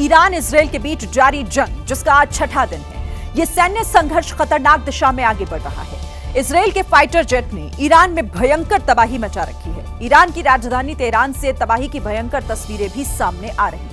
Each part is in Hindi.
ईरान इजरायल के बीच जारी जंग, जिसका आज छठा दिन है। ये सैन्य संघर्ष खतरनाक दिशा में आगे बढ़ रहा है। इजरायल के फाइटर जेट ने ईरान में भयंकर तबाही मचा रखी है। ईरान की राजधानी तेहरान से तबाही की भयंकर तस्वीरें भी सामने आ रही हैं।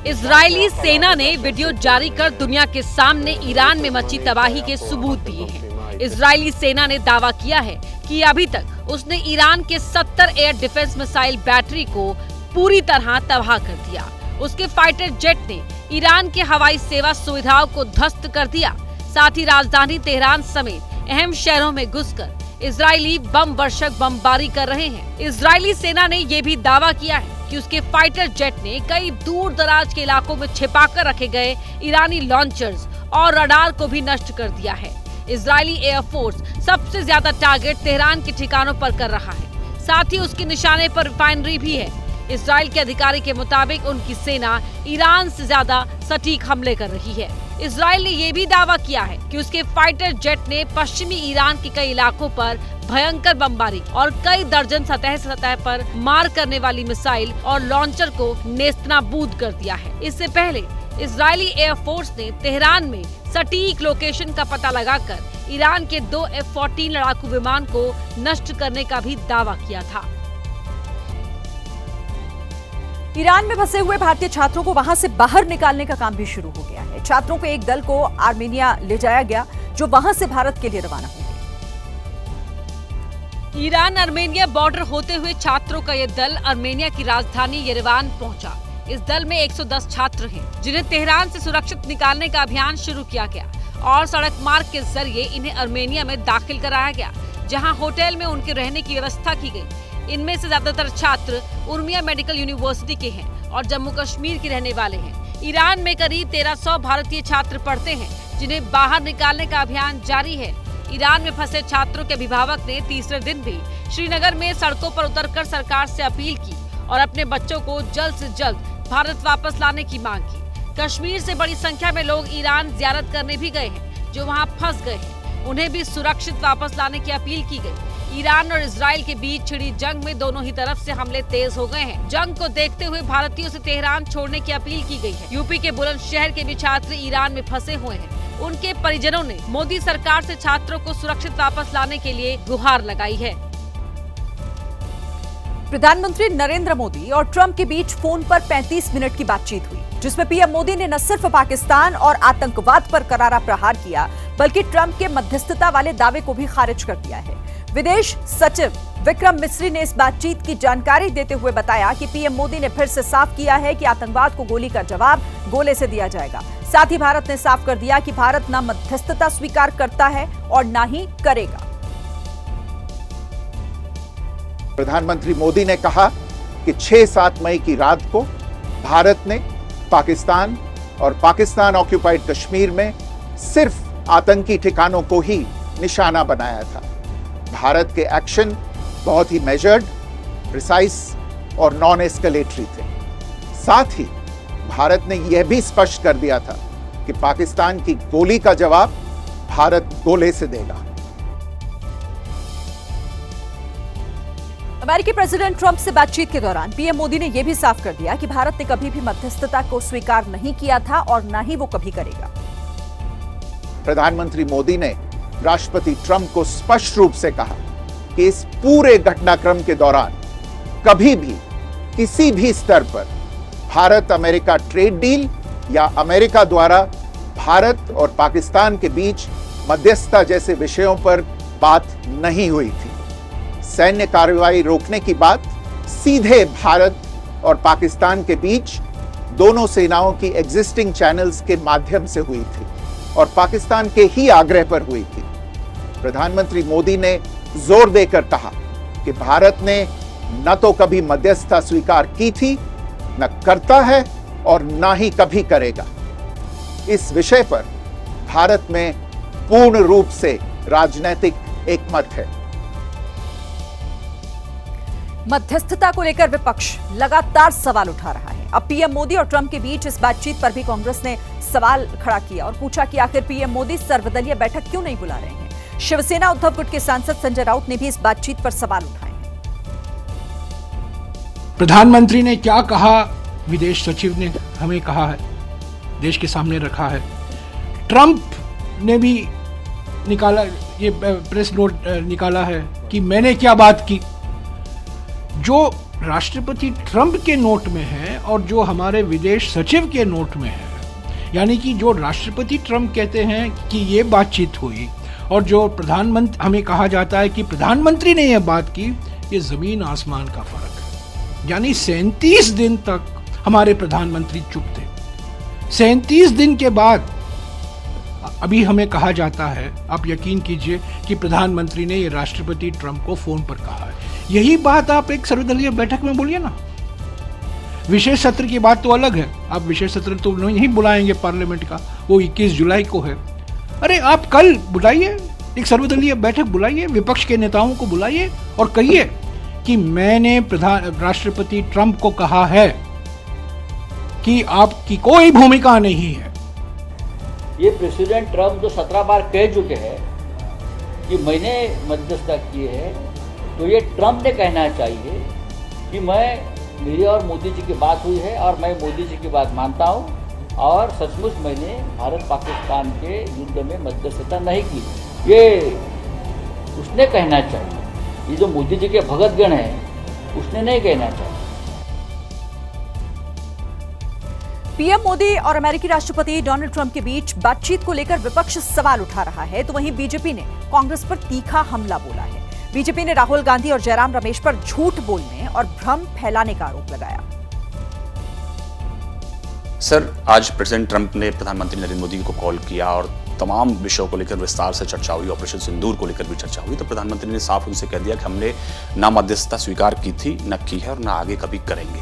इजरायली सेना ने वीडियो जारी कर दुनिया के सामने ईरान में मची तबाही के सबूत दिए हैं। इजरायली सेना ने दावा किया है कि अभी तक उसने ईरान के 70 एयर डिफेंस मिसाइल बैटरी को पूरी तरह तबाह कर दिया। उसके फाइटर जेट ने ईरान के हवाई सेवा सुविधाओं को ध्वस्त कर दिया। साथ ही राजधानी तेहरान समेत अहम शहरों में घुसकर इजरायली बम वर्षक बमबारी कर रहे हैं। इजरायली सेना ने ये भी दावा किया है कि उसके फाइटर जेट ने कई दूर दराज के इलाकों में छिपाकर रखे गए ईरानी लॉन्चर्स और रडार को भी नष्ट कर दिया है। इजरायली एयरफोर्स सबसे ज्यादा टारगेट तेहरान के ठिकानों पर कर रहा है। साथ ही उसके निशाने पर रिफाइनरी भी है। इजरायल के अधिकारी के मुताबिक उनकी सेना ईरान से ज्यादा सटीक हमले कर रही है। इजरायल ने यह भी दावा किया है कि उसके फाइटर जेट ने पश्चिमी ईरान के कई इलाकों पर भयंकर बमबारी और कई दर्जन सतह से सतह पर मार करने वाली मिसाइल और लॉन्चर को नेस्तनाबूद कर दिया है। इससे पहले इजरायली एयरफोर्स ने तेहरान में सटीक लोकेशन का पता लगाकर ईरान के 2 F-14 लड़ाकू विमान को नष्ट करने का भी दावा किया था। ईरान में फंसे हुए भारतीय छात्रों को वहां से बाहर निकालने का काम भी शुरू हो गया है। छात्रों को एक दल को आर्मेनिया ले जाया गया, जो वहां से भारत के लिए रवाना होंगे। ईरान आर्मेनिया बॉर्डर होते हुए छात्रों का यह दल आर्मेनिया की राजधानी येरेवान पहुंचा। इस दल में 110 छात्र हैं, जिन्हें तेहरान से सुरक्षित निकालने का अभियान शुरू किया गया और सड़क मार्ग के जरिए इन्हें आर्मेनिया में दाखिल कराया गया, जहां होटल में उनके रहने की व्यवस्था की गई। इनमें से ज्यादातर छात्र उर्मिया मेडिकल यूनिवर्सिटी के हैं और जम्मू कश्मीर के रहने वाले हैं। ईरान में करीब 1300 भारतीय छात्र पढ़ते हैं, जिन्हें बाहर निकालने का अभियान जारी है। ईरान में फंसे छात्रों के अभिभावक ने तीसरे दिन भी श्रीनगर में सड़कों पर उतरकर सरकार से अपील की और अपने बच्चों को जल्द से जल्द भारत वापस लाने की मांग की। कश्मीर से बड़ी संख्या में लोग ईरान जियारत करने भी गए हैं, जो वहां फंस गए हैं। उन्हें भी सुरक्षित वापस लाने की अपील की गई। ईरान और इजरायल के बीच छिड़ी जंग में दोनों ही तरफ से हमले तेज हो गए हैं। जंग को देखते हुए भारतीयों से तेहरान छोड़ने की अपील की गई है। यूपी के बुलंदशहर के भी छात्र ईरान में फंसे हुए हैं। उनके परिजनों ने मोदी सरकार से छात्रों को सुरक्षित वापस लाने के लिए गुहार लगाई है। प्रधानमंत्री नरेंद्र मोदी और ट्रंप के बीच फोन पर 35 मिनट की बातचीत हुई, जिसमें पीएम मोदी ने न सिर्फ पाकिस्तान और आतंकवाद पर करारा प्रहार किया, बल्कि ट्रंप के मध्यस्थता वाले दावे को भी खारिज कर दिया है। विदेश सचिव विक्रम मिस्री ने इस बातचीत की जानकारी देते हुए बताया कि पीएम मोदी ने फिर से साफ किया है कि आतंकवाद को गोली का जवाब गोले से दिया जाएगा। साथ ही भारत ने साफ कर दिया कि भारत न मध्यस्थता स्वीकार करता है और न ही करेगा। प्रधानमंत्री मोदी ने कहा कि 6-7 मई की रात को भारत ने पाकिस्तान और पाकिस्तान ऑक्यूपाइड कश्मीर में सिर्फ आतंकी ठिकानों को ही निशाना बनाया था। भारत के एक्शन बहुत ही मेजर्ड, प्रिसाइज और नॉन एस्केलेटरी थे। साथ ही भारत ने यह भी स्पष्ट कर दिया था कि पाकिस्तान की गोली का जवाब भारत गोले से देगा। अमेरिकी प्रेसिडेंट ट्रंप से बातचीत के दौरान पीएम मोदी ने यह भी साफ कर दिया कि भारत ने कभी भी मध्यस्थता को स्वीकार नहीं किया था और न ही वो कभी करेगा। प्रधानमंत्री मोदी ने राष्ट्रपति ट्रंप को स्पष्ट रूप से कहा कि इस पूरे घटनाक्रम के दौरान कभी भी किसी भी स्तर पर भारत अमेरिका ट्रेड डील या अमेरिका द्वारा भारत और पाकिस्तान के बीच मध्यस्थता जैसे विषयों पर बात नहीं हुई थी। सैन्य कार्रवाई रोकने की बात सीधे भारत और पाकिस्तान के बीच दोनों सेनाओं की एग्जिस्टिंग चैनल्स के माध्यम से हुई थी और पाकिस्तान के ही आग्रह पर हुई थी। प्रधानमंत्री मोदी ने जोर देकर कहा कि भारत ने न तो कभी मध्यस्थता स्वीकार की थी, न करता है और न ही कभी करेगा। इस विषय पर भारत में पूर्ण रूप से राजनीतिक एकमत है। मध्यस्थता को लेकर विपक्ष लगातार सवाल उठा रहा है। अब पीएम मोदी और ट्रंप के बीच इस बातचीत पर भी कांग्रेस ने सवाल खड़ा किया और पूछा कि आखिर पीएम मोदी सर्वदलीय बैठक क्यों नहीं बुला रहे हैं। शिवसेना उद्धव गुट के सांसद संजय राउत ने भी इस बातचीत पर सवाल उठाए हैं। प्रधानमंत्री ने क्या कहा विदेश सचिव ने हमें कहा है, देश के सामने रखा है। ट्रंप ने भी निकाला, ये प्रेस नोट निकाला है कि मैंने क्या बात की। जो राष्ट्रपति ट्रंप के नोट में है और जो हमारे विदेश सचिव के नोट में है, यानी कि जो राष्ट्रपति ट्रंप कहते हैं कि ये बातचीत हुई और जो प्रधानमंत्री, हमें कहा जाता है कि प्रधानमंत्री ने यह बात की, ये जमीन आसमान का फर्क है। यानी 37 दिन तक हमारे प्रधानमंत्री चुप थे। 37 दिन के बाद अभी हमें कहा जाता है, आप यकीन कीजिए कि प्रधानमंत्री ने ये राष्ट्रपति ट्रंप को फोन पर कहा है। यही बात आप एक सर्वदलीय बैठक में बोलिए ना। विशेष सत्र की बात तो अलग है, आप विशेष सत्र तो नहीं बुलाएंगे पार्लियामेंट का, वो 21 जुलाई को है। अरे आप कल बुलाइए, एक सर्वदलीय बैठक बुलाइए, विपक्ष के नेताओं को बुलाइए और कहिए कि मैंने राष्ट्रपति ट्रंप को कहा है कि आपकी कोई भूमिका नहीं है। ये प्रेसिडेंट ट्रंप जो 17 बार कह चुके हैं कि मैंने मध्यस्थता की है, तो ये ट्रंप ने कहना चाहिए कि मेरी और मोदी जी की बात हुई है और मैं मोदी जी की बात मानता हूँ और सचमुच मैंने भारत पाकिस्तान के युद्ध में मध्यस्थता नहीं की। ये उसने कहना चाहिए। ये जो मोदी जी के भगतगण हैं, उसने नहीं कहना चाहिए। पीएम मोदी और अमेरिकी राष्ट्रपति डोनाल्ड ट्रंप के बीच बातचीत को लेकर विपक्ष सवाल उठा रहा है, तो वहीं बीजेपी ने कांग्रेस पर तीखा हमला बोला है। बीजेपी ने राहुल गांधी और जयराम रमेश पर झूठ बोलने और भ्रम फैलाने का आरोप लगाया। सर, आज प्रेसिडेंट ट्रंप ने प्रधानमंत्री नरेंद्र मोदी को कॉल किया और तमाम विषयों को लेकर विस्तार से चर्चा हुई, ऑपरेशन सिंदूर को लेकर भी चर्चा हुई। तो प्रधानमंत्री ने साफ उनसे कह दिया कि हमने ना मध्यस्थता स्वीकार की थी, न की है और ना आगे कभी करेंगे।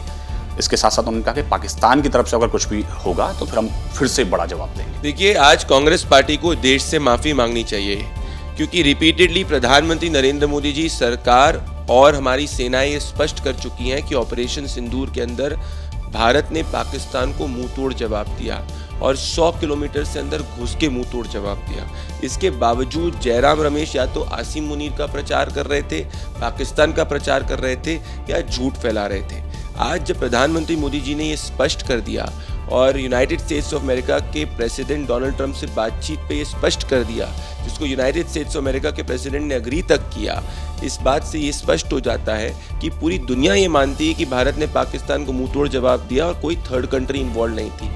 इसके साथ साथ उन्होंने कहा कि पाकिस्तान की तरफ से अगर कुछ भी होगा तो फिर हम फिर से बड़ा जवाब देंगे। देखिए, आज कांग्रेस पार्टी को देश से माफी मांगनी चाहिए, क्योंकि रिपीटेडली प्रधानमंत्री नरेंद्र मोदी जी, सरकार और हमारी सेनाएं ये स्पष्ट कर चुकी हैं कि ऑपरेशन सिंदूर के अंदर भारत ने पाकिस्तान को मुंह तोड़ जवाब दिया और 100 किलोमीटर से अंदर घुस के मुंह तोड़ जवाब दिया। इसके बावजूद जयराम रमेश या तो आसिम मुनीर का प्रचार कर रहे थे, पाकिस्तान का प्रचार कर रहे थे या झूठ फैला रहे थे। आज जब प्रधानमंत्री मोदी जी ने ये स्पष्ट कर दिया और यूनाइटेड स्टेट्स ऑफ अमेरिका के प्रेसिडेंट डोनाल्ड ट्रंप से बातचीत पे ये स्पष्ट कर दिया, जिसको यूनाइटेड स्टेट्स ऑफ अमेरिका के प्रेसिडेंट ने अग्री तक किया, इस बात से ये स्पष्ट हो जाता है कि पूरी दुनिया ये मानती है कि भारत ने पाकिस्तान को मुंह तोड़ जवाब दिया और कोई थर्ड कंट्री इन्वॉल्व नहीं थी।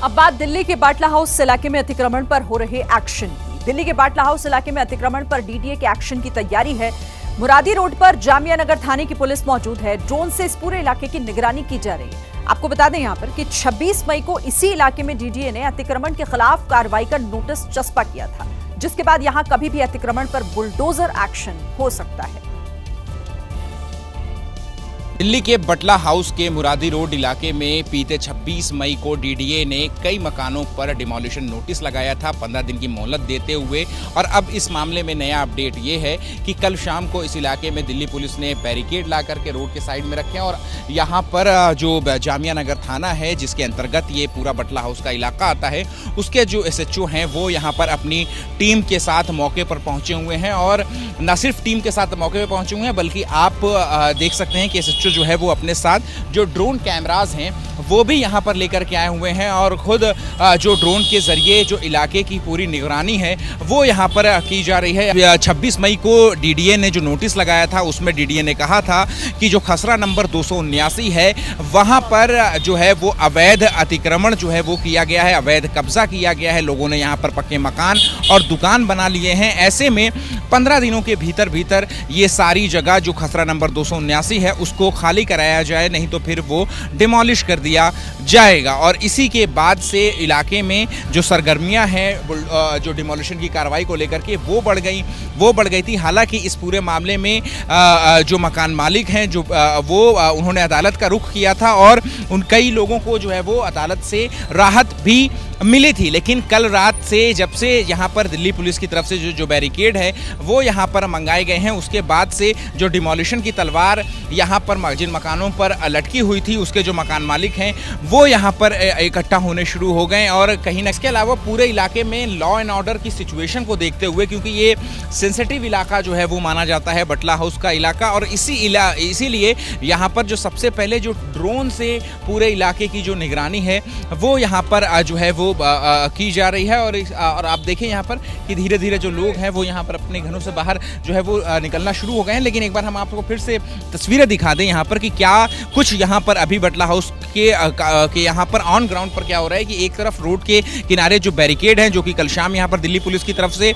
अब बात दिल्ली के बाटला हाउस इलाके में अतिक्रमण पर हो रहे एक्शन की। दिल्ली के बाटला हाउस इलाके में अतिक्रमण पर डीडीए के एक्शन की तैयारी है। मुरादी रोड पर जामिया नगर थाने की पुलिस मौजूद है। ड्रोन से इस पूरे इलाके की निगरानी की जा रही है। आपको बता दें यहां पर कि 26 मई को इसी इलाके में डीडीए ने अतिक्रमण के खिलाफ कार्रवाई का नोटिस चस्पा किया था, जिसके बाद यहां कभी भी अतिक्रमण पर बुलडोजर एक्शन हो सकता है। दिल्ली के बटला हाउस के मुरादी रोड इलाके में बीते 26 मई को डीडीए ने कई मकानों पर डिमोलिशन नोटिस लगाया था 15 दिन की मोहलत देते हुए। और अब इस मामले में नया अपडेट ये है कि कल शाम को इस इलाके में दिल्ली पुलिस ने बैरिकेड ला करके रोड के साइड में रखे और यहाँ पर जो जामिया नगर थाना है, जिसके अंतर्गत ये पूरा बटला हाउस का इलाका आता है, उसके जो एसएचओ हैं वो यहाँ पर अपनी टीम के साथ मौके पर पहुँचे हुए हैं। और न सिर्फ टीम के साथ मौके पर पहुँचे हुए हैं, बल्कि आप देख सकते हैं कि एसएचओ जो है वो अपने साथ जो ड्रोन कैमरास हैं वो भी यहाँ पर लेकर के आए हुए हैं और खुद जो ड्रोन के जरिए जो इलाके की पूरी निगरानी है वो यहाँ पर की जा रही है। 26 मई को डीडीए ने जो नोटिस लगाया था उसमें डीडीए ने कहा था कि जो खसरा नंबर 279 है वहाँ पर जो है वो अवैध अतिक्रमण जो है वो किया गया है, अवैध कब्जा किया गया है। लोगों ने यहाँ पर पक्के मकान और दुकान बना लिए हैं। ऐसे में 15 दिनों के भीतर ये सारी जगह जो खसरा नंबर 279 है उसको खाली कराया जाए, नहीं तो फिर वो डिमोलिश कर दिया जाएगा। और इसी के बाद से इलाके में जो सरगर्मियां हैं जो डिमोलिशन की कार्रवाई को लेकर के वो बढ़ गई थी। हालांकि इस पूरे मामले में जो मकान मालिक हैं जो वो उन्होंने अदालत का रुख किया था और उन कई लोगों को जो है वो अदालत से राहत भी मिली थी। लेकिन कल रात से जब से यहाँ पर दिल्ली पुलिस की तरफ से जो बैरिकेड है वो यहाँ पर मंगाए गए हैं, उसके बाद से जो डिमोलिशन की तलवार यहाँ पर जिन मकानों पर लटकी हुई थी उसके जो मकान मालिक हैं वो वो यहाँ पर इकट्ठा होने शुरू हो गए और कहीं न इसके अलावा पूरे इलाके में लॉ एंड ऑर्डर की सिचुएशन को देखते हुए, क्योंकि ये सेंसिटिव इलाका जो है वो माना जाता है बटला हाउस का इलाका, और इसीलिए यहाँ पर जो सबसे पहले जो ड्रोन से पूरे इलाके की जो निगरानी है वो यहाँ पर जो है वो की जा रही है। और आप देखें यहाँ पर कि धीरे धीरे जो लोग हैं वो यहाँ पर अपने घरों से बाहर जो है वो निकलना शुरू हो गए हैं। लेकिन एक बार हम आपको फिर से तस्वीरें दिखा दें यहाँ पर कि क्या कुछ यहाँ पर अभी बटला हाउस के यहाँ पर ऑन ग्राउंड पर क्या हो रहा है कि एक तरफ रोड के किनारे जो बैरिकेड हैं जो कि कल शाम यहाँ पर दिल्ली पुलिस की तरफ से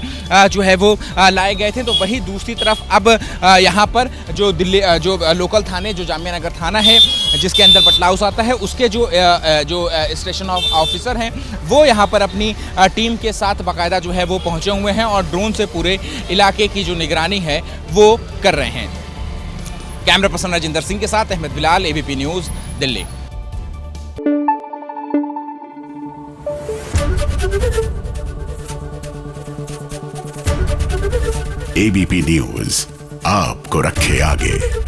जो है वो लाए गए थे, तो वही दूसरी तरफ अब यहाँ पर जो दिल्ली जो लोकल थाने जो जामिया नगर थाना है जिसके अंदर बटला हाउस आता है उसके जो स्टेशन ऑफिसर हैं वो यहाँ पर अपनी टीम के साथ बाकायदा जो है वो पहुँचे हुए हैं और ड्रोन से पूरे इलाके की जो निगरानी है वो कर रहे हैं। कैमरा पर्सन राजिंदर सिंह के साथ Ahmed Bilal, ABP News, Delhi. ABP News आपको रखे आगे।